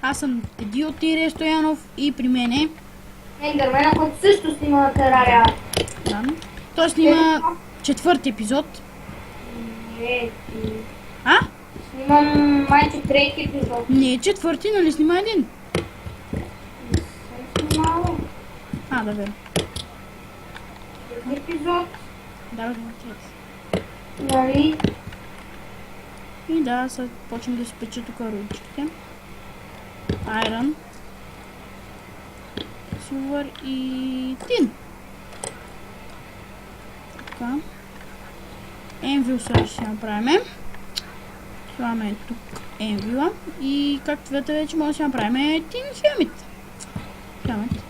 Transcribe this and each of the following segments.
Аз съм Тедио Тире Стоянов и при мене... Ендърмена, който също снима на Терария. Да. Той снима четвърти епизод. Не, А? снимам майче трети епизод. Не е четвърти, нали снима един? Не съм снимала. Да, верно. Трети епизод. Да, да, трети. Нали? И да, сега почвам да си печа тук рудичките. Айрон. Силвър и тин. Така. Енвил сега ще направим. Слагаме тук енвила. И както видите вече може да си направим тин хелмит. Хелмит.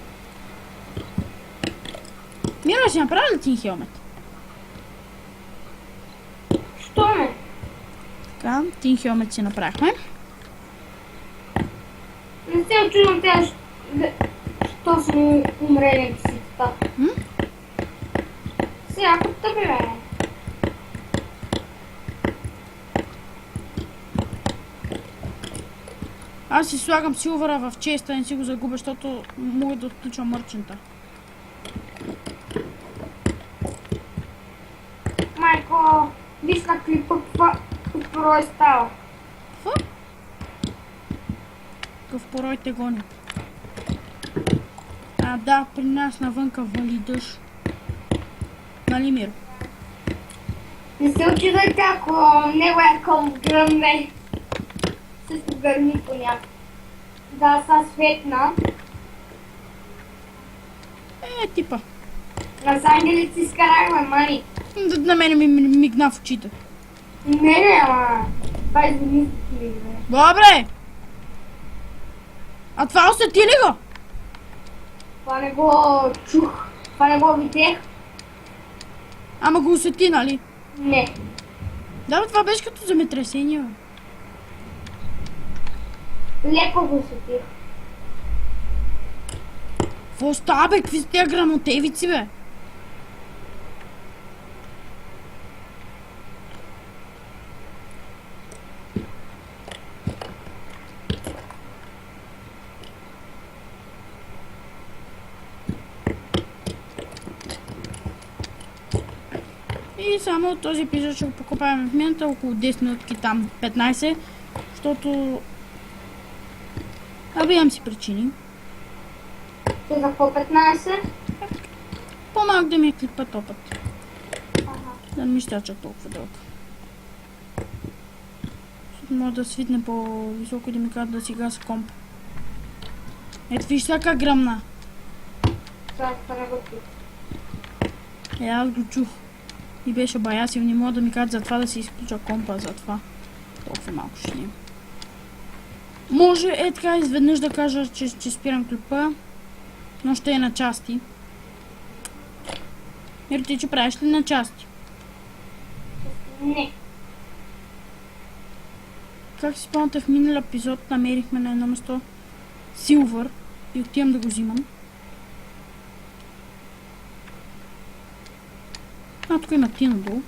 Мира, ще направи ли тин хелмит? Що ме? Така, тин хелмит си направихме. Не се очудвам тя, що са му умрели си така. Сега като тъпи, бе. Аз си слагам силвъра в честа, не си го загубя, защото мога да отключвам мърчента. Майко, виж на клипа какво е става. Какво? Какъв порой те гони. Да, при нас навънка вали дъжд. Нали, Миро? Не се очудвайте, ако неговия комп гръмне. Също гърми по някакъв. Да, са светна. Типа. На ангелите си изкарахме, мани. На мене ми мигна в очите. Не, ама. 20 години си ли, бе. Добре! А това усети ли го? Това не го чух. Това не го видех. Ама го усети, нали? Не. Да, бе, това беше като земетресение, бе. Леко го сетих. Какво става, бе? Какви са тия грамотевици, бе? И само от този епизод ще го покупаваме в минута, около 10 минутки там, 15, защото... имам си причини. Ти за какво 15? По-малък да ми е клипа топът. Ага. Да не ми щача толкова дълго. Може да свитне по-високо и да ми кажат да си гаса комп. Ето виж сега как гръмна. Това не го чух. Аз го чух. И беше бая силно, не мога да ми кажат за това да си изключа компа, за това. Толкова малко ще има. Може така изведнъж да кажа, че спирам клипа, но ще е на части. Миро, ти че правиш ли на части? Не. Как си спомняте, в минал епизод намерихме на едно место силвър и отивам да го взимам. Тук има тина долу.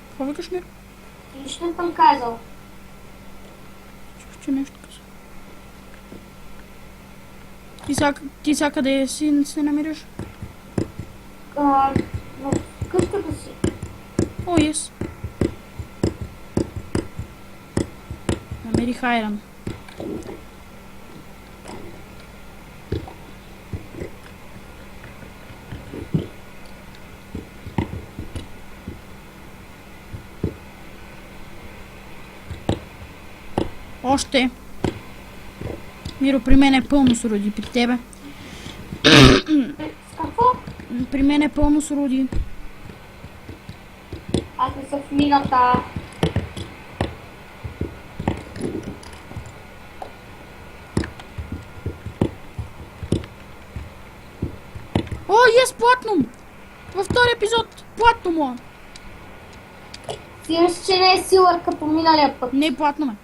Какво викаш, Миро? Нищо не съм казал. Чух, че нещо каза. Ти сега къде си се намираш? В къщата си. О, ес. Намерих айрон. Още. Миро, при мен е пълно с роди. При тебе? С какво? При мен е пълно с роди. Аз не съм в мината. О, ес, платно! Във втори епизод. Платно му. Сигурно, че не е силърка по миналия път. Не е платно, ме.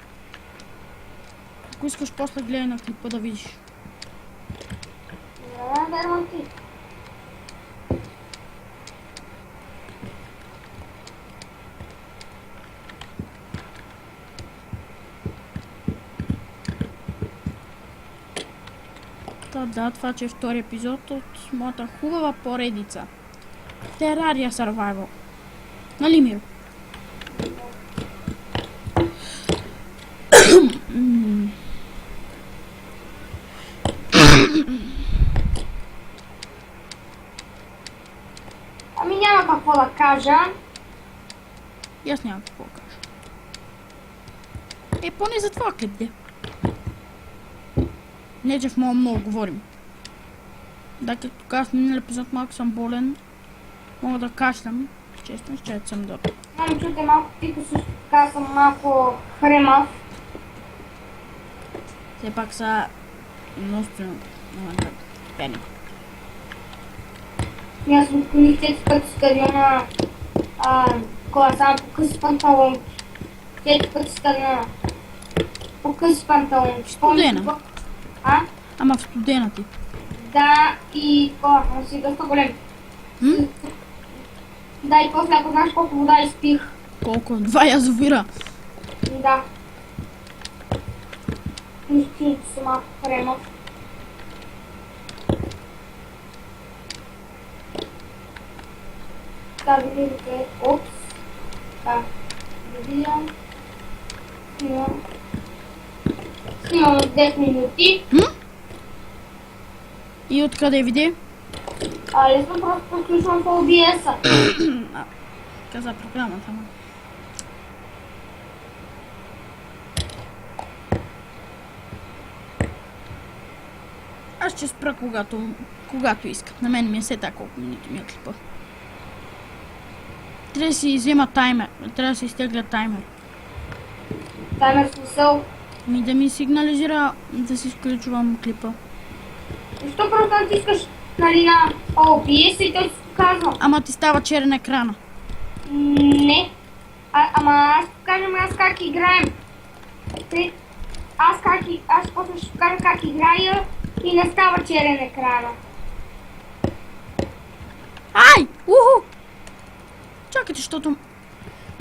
Ако искаш, после гледай на клипа да видиш. Вервам ти. Да, това че е втори епизод от моята хубава поредица. Terraria Survival. Нали, Миро? Ами няма какво да кажа. И аз нямам какво да кажа. Поне за това клип, де. Не, че в моя много говорим. Да, като казах минал епизод, малко съм болен. Мога да кашлям. Честно, ще съм добър. Мами, чуйте малко тихо, също така съм малко хремав. Все пак са множествено пени. И аз отклоних 4 пъти стадиона, кола само по къси панталон. 4 пъти стадиона. По къси панталон. Студена. А? Ама в студена ти. Да, и кола, но си доста голем. Да, и после, ако знаеш колко вода изпих. Колко? 2 язовира. Да. Нищо съм малко хремав. Да, видите, опс. Да, да видя. Снимам 10 минути. И откъде види? Лесно просто включвам по OBS-а. Каза програмата, ма. Аз ще спра когато иска. На мен ми е сета колко минути ми е клипа. Трябва да си взема таймер. Трябва да си изтегля таймер. Таймер смисъл. Да ми сигнализира да си изключвам клипа. Защо просто натискаш нали, на OBS и той си показва? Ама ти става черен екрана. Не. Ама аз ще покажем аз как играем. Аз после ще покажа как играя и не става черен екрана. Ай! Уху! Чакайте, защото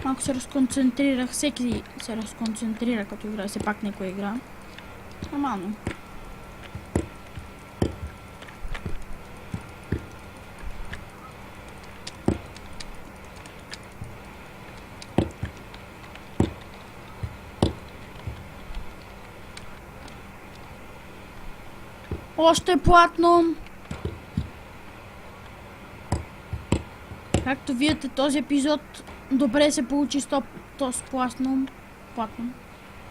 малко се разконцентрирах. Всеки се разконцентрира като игра. Все пак някой игра. Нормално. Още платно. Както видите, този епизод добре се получи 100 платно.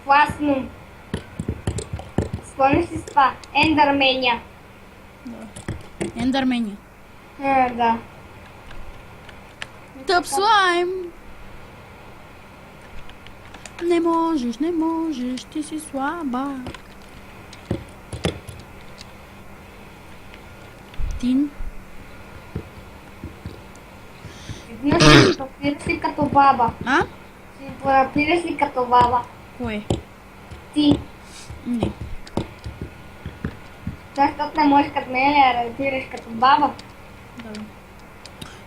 Класно. Спомниш си с това? Ендърмения. Да. Ендърмения. Да. Тъп слайм. Не можеш, ти си слаба. Тин. Днес си папираш ли като баба? А? Си папираш ли като баба? Кое? Ти. Не. Защото не можеш като мен да разбираш като баба. Да.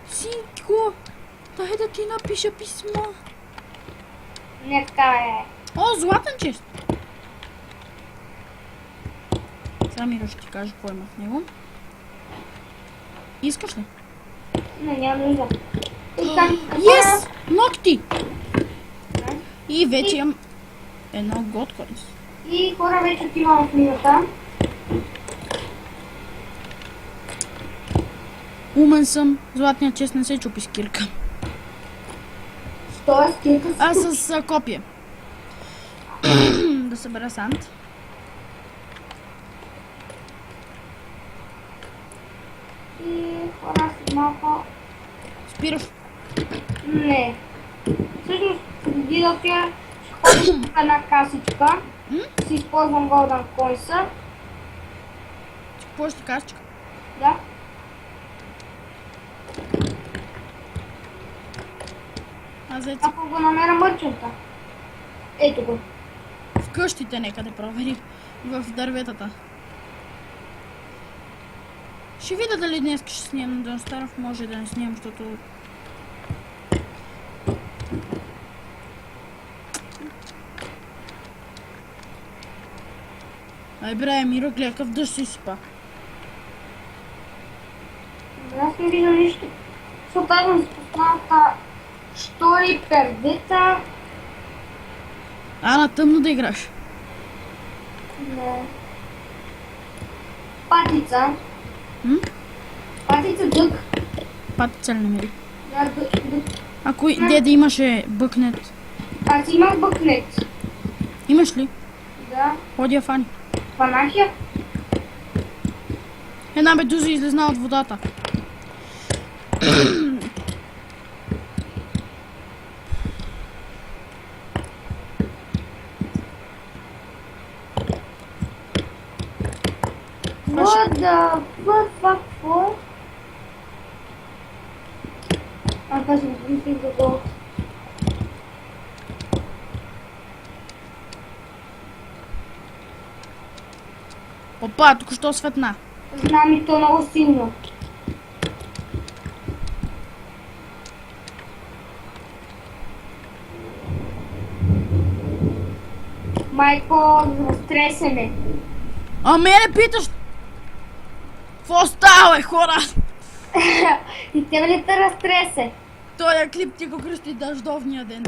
Синко, дай да ти напиша писмо. Не така е. О, златен чест. Сега Миро ще ти кажа какво има в него. Искаш ли? Не, няма нужда. Yes! Ногти! И вече имам едно готкорис. И хора вече отивам в минута. Умен съм. Златният чест не се чупи с кирка. Що е стирка с А с копия. Да събера санд. И хора си малко... Спираш. Не. Всъщност, преди да отида, ще ходя в една касичка. Си използвам Golden Coins. Какво ще касичка? Да. Ако го намеря мърчента. Ето го. В къщите некъде провери. В дърветата. Ще видя дали днес ще снимам Don't Starve. Може да не снимам, защото... Ай бре, Миро, гледай какъв дъжд си сипа. Аз не виждам нищо. Защото аз съм спуснал штори, пердета. На тъмно да играш. Не. Патица. Патица дък. Патица ли намери? Да, дък. Ако деда имаше бъкнет. Аз имах бъкнет. Имаш ли? Да. Ходи я фани. Фанах я. Една медуза излезна от водата. What the fuck for? Аз съм мислих за го. Опа, тук що светна. Знам и то много силно. Майко, разтресеме. А мене питаш? Какво става, бе, хора? И тебе ли те разтресе? Той клип ти го кръсти дъждовния ден.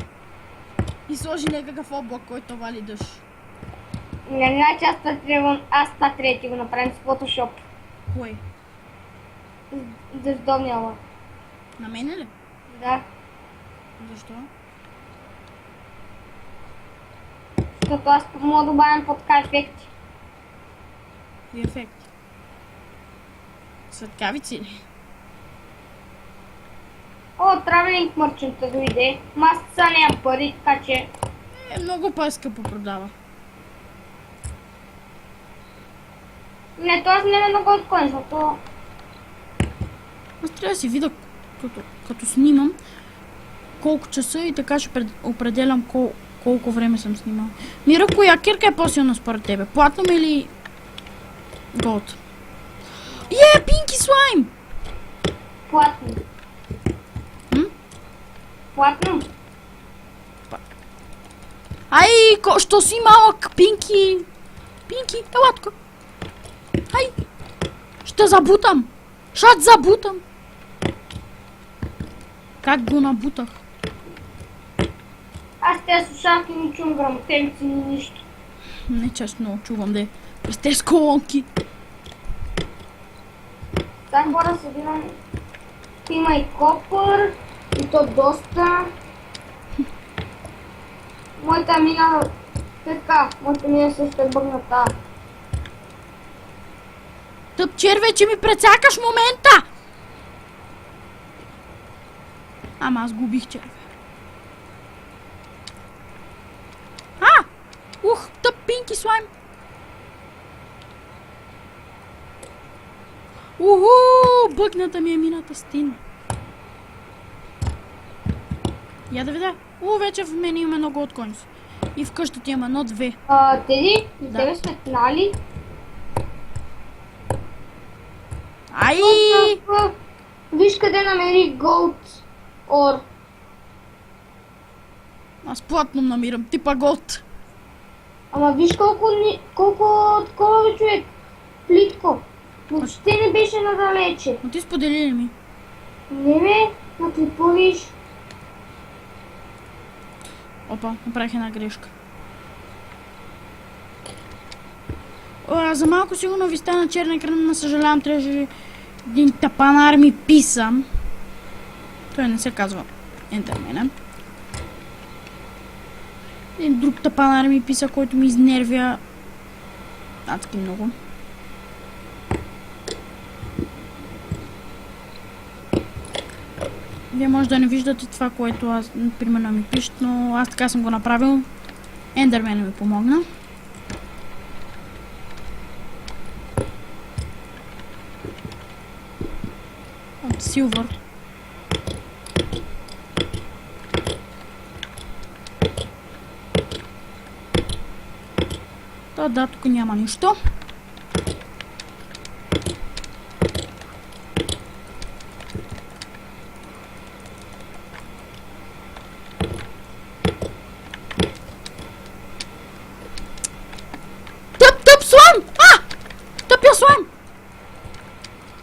И сложи някакъв облак, който вали дъжд. Не знае, че аз това трети го направим с Photoshop. Кой? Дъждовния лак. На мене ли? Да. Защо? Защото аз мога да добавям по така ефекти. И ефект. Светкавици ли? О, Traveling Merchant дойде. Ма аз сега нямам пари, така че... Много по-скъпо продава. Не, това не е много откън, защото... Аз трябва да си видя, като снимам, колко часа и така ще определям колко време съм снимал. Мира, коя кирка е по-силна според тебе? Платнум или голд? Пинки слайм! Платно. Платно? Ай, що си малък, Пинки? Пинки, ела тук. Ай, ще забутам. Как го набутах? Аз те слушалки не чувам грамотевици ни нищо. Не честно, чувам де. През тези колонки. Сега хора се видам. Има и копър, и то доста. Моята мина... Така, моята мина също е бъгната. Тъпчер, вече ми прецакаш момента! Ама аз губих черве. Тъп Пинки слайм! Бъгната ми е мината стина. Я да видя. Вече в мен имаме много от конус. И в къщата има едно-две. Теди, Да. тебе светнали? Ай! Виж къде намери Gold Ore. Аз платно намирам, типа голд. Ама виж колко такова бе, човек. Плитко. Въобще не беше надалече. Но ти сподели ли ми? Не бе, наклиповиш. Опа, направих една грешка. За малко сигурно ви стана черен екран, но съжалявам, трябваше един тапанар ми писа. Той не се казва Ендермена. Един друг тапанар ми писа, който ми изнервя адски много. Вие може да не виждате това, което аз, примерно, ми пишат, но аз така съм го направил. Ендермен ми помогна. От Силвър. Да, тук няма нищо. Тъпя слайм!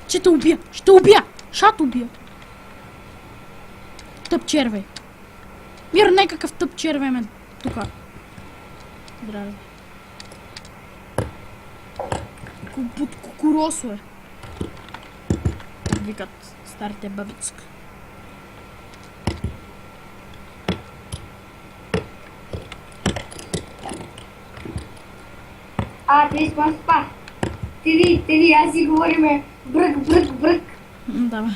Ще те убия! Шат убия. Тъп червей. Мир, някакъв тъп червей ме тука. Здраве. Под кукуросо е. Викат старите бабицка. Ти спам спа. Ти, аз си говориме брък. Давай.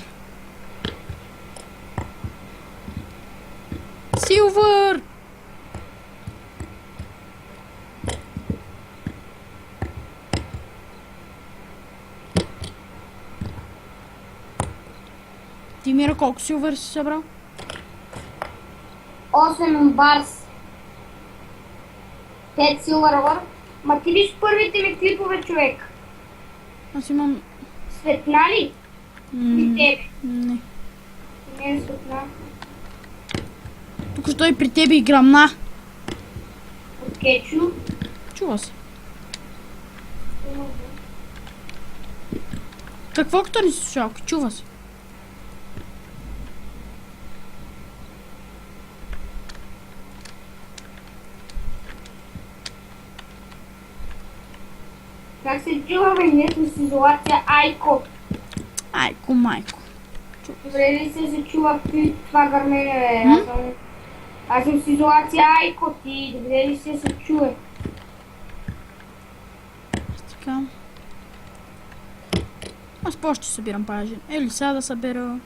Силвър! Ти, Мира, колко силвър си събрал? 8 барс. 5 силвър ор. Ма ти виж първите ми клипове, човек. Аз имам... Светна ли? И тебе. Не. Не е светна. Тук що и при тебе и грамна. От Кечо. Чува се. Какво като ни слушалки? Чува се. Как се чуваме? Ние сме с изолация Айко. Айко, майко. Добре ли се чува това гърмене, бе? Аз съм с изолация Айко, ти добре ли се чуе? Така. Аз по-ще събирам паяжин. Или сега да събера...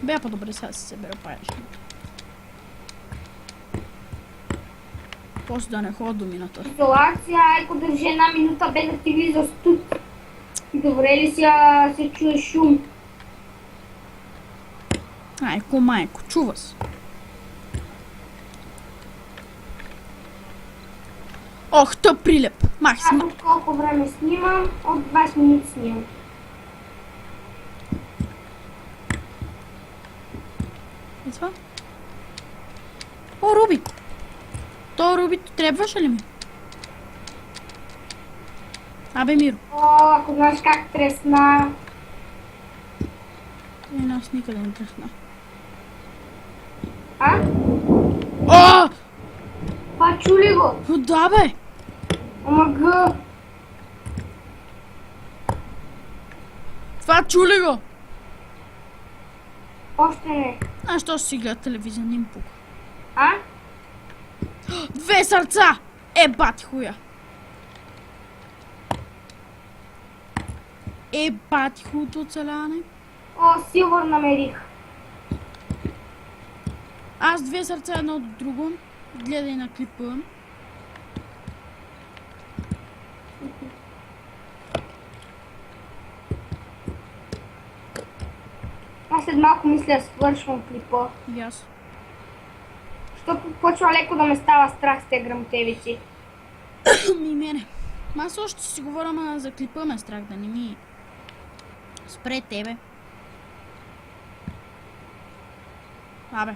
Бе по-добре сега да се събера паяжин. После да не ходя до мината. Изолация Айко държи една минута без да ти влиза студ. Добре ли се чуе шум? Айко, майко, чува се. Ох, тъп прилеп. Мах си. От колко време снимам? От 20 минути снимам. И това? О, Руби! То Руби трябваше ли ми? Абе, Миро. О, ако знаеш как тресна. И нас никъде не тръсна. А? О! Това чули го? Да, бе! Омага. Това чули го! Още не. А що ще си гледа телевизия, не им пука. А? 2 сърца! Е, бати хуя! Е, бати хуото оцеляване. О, силвър намерих. Аз 2 сърца едно от друго. Гледай на клипа. Аз след малко мисля да свършвам клипа. И аз. Защото почва леко да ме става страх с те грамотевици. Ми мене. Аз още си говоря, ама за клипа ме страх да не ми спре тебе. Абе.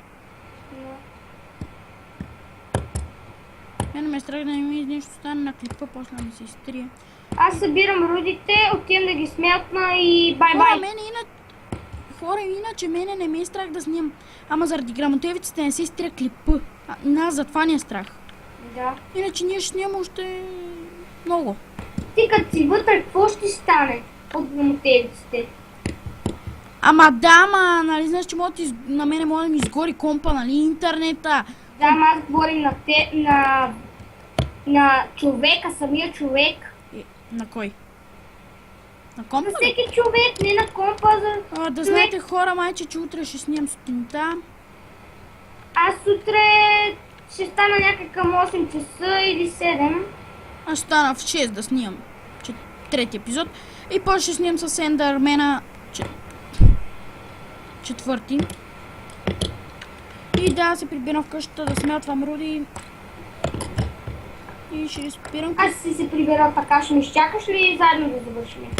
Мене ме страх да не ми нещо стане на клипа, после да ми се изтрие. Аз събирам рудите, отивам да ги смятна и бай-бай. Хора, иначе мене не ме е страх да снимам. Ама заради грамотевиците не се изтрия клипа. Нас затова ни е страх. Да. Иначе ние ще снимам още много. Ти като си вътре, какво ще стане от грамотевиците? Ама да, нали знаеш, че на мене може да ми изгори компа, нали, интернета. Да, ама аз говорим на човека, самия човек. На кой? На компа На ли? всеки човек, не на компа, за Да човек. знаете, хора, майче, че утре ще снимам сутринта. Аз утре ще стана някак към 8 часа или 7. Аз ще стана в 6 да снимам трети епизод. И после ще снимам с Ендърмена четвърти. И да, се прибирам в къщата да смятвам руди. И ще спирам. Аз си се прибера така, ще ме изчакаш ли заедно да завършим?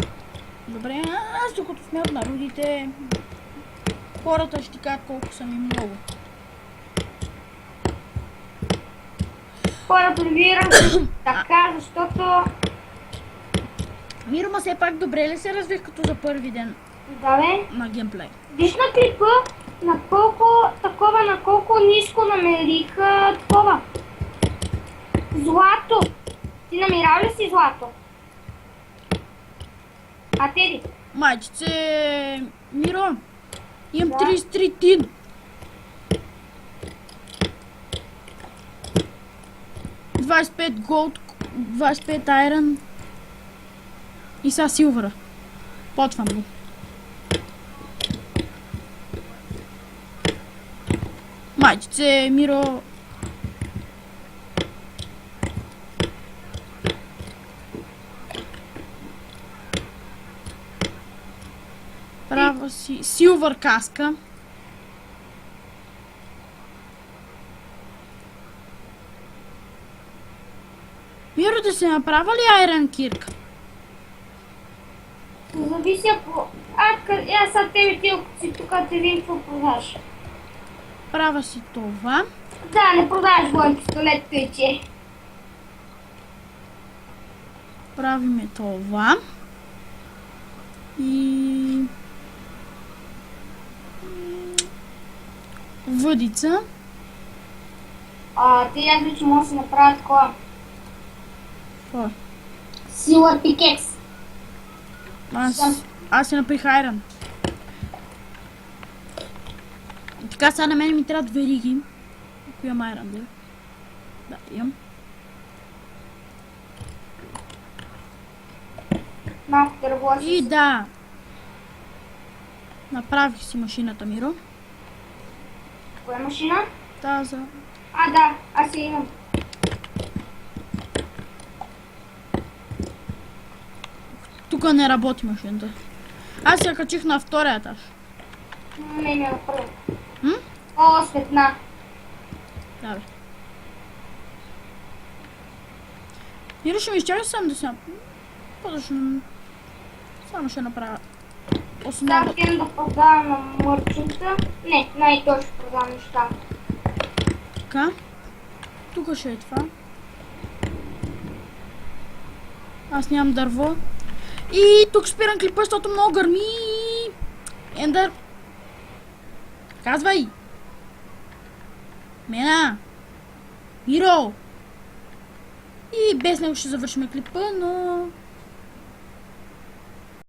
Добре, аз докато смят на рудите, хората ще ти кажат колко са ми много. Хората разбирам така, защото... Миро, ма все пак добре ли се развих като за първи ден? Да, бе. на геймплей. Виж на клипа, на колко ниско намерих такова. Злато. Ти намирал ли си злато? А Теди? Майчице, Миро, имам Да. 33 тин. $25 голд, 25 айрон и сега силвъра. Почвам го. Майчице, Миро. Права си. Силвър каска. Миро, да се направя ли айрон кирк? Зависи ако... Аз са тебе ти, ако си тук, те видим какво продаш. Права си това. Да, не продаваш боен пистолет, тъй че. Правиме това. И... въдица. Те ядли, че може да си направят такова. Какво? Сила пикекс. Аз си напих айрон. Така сега на мен ми трябва вериги. Ако имам айрон, да? Да, имам. Малко дърво си. И да. Направих си машината, Миро. Коя машина? Таза. Да, аз я имам. Тук не работи машината. Аз я качих на втория етаж. Не ми е първо. М? О, светна. Да, бе. Миро, ще ми изчакай сам да съм. По-дъчно. Само ще направя основа. Да, отидем да продавам на мърчинта. Не, най-точно ще продавам неща. Така. Тук ще е това. Аз нямам дърво. И тук спирам клипа, защото много гърми. Ендър. Казвай. Мена. Миро. И без него ще завършим клипа, но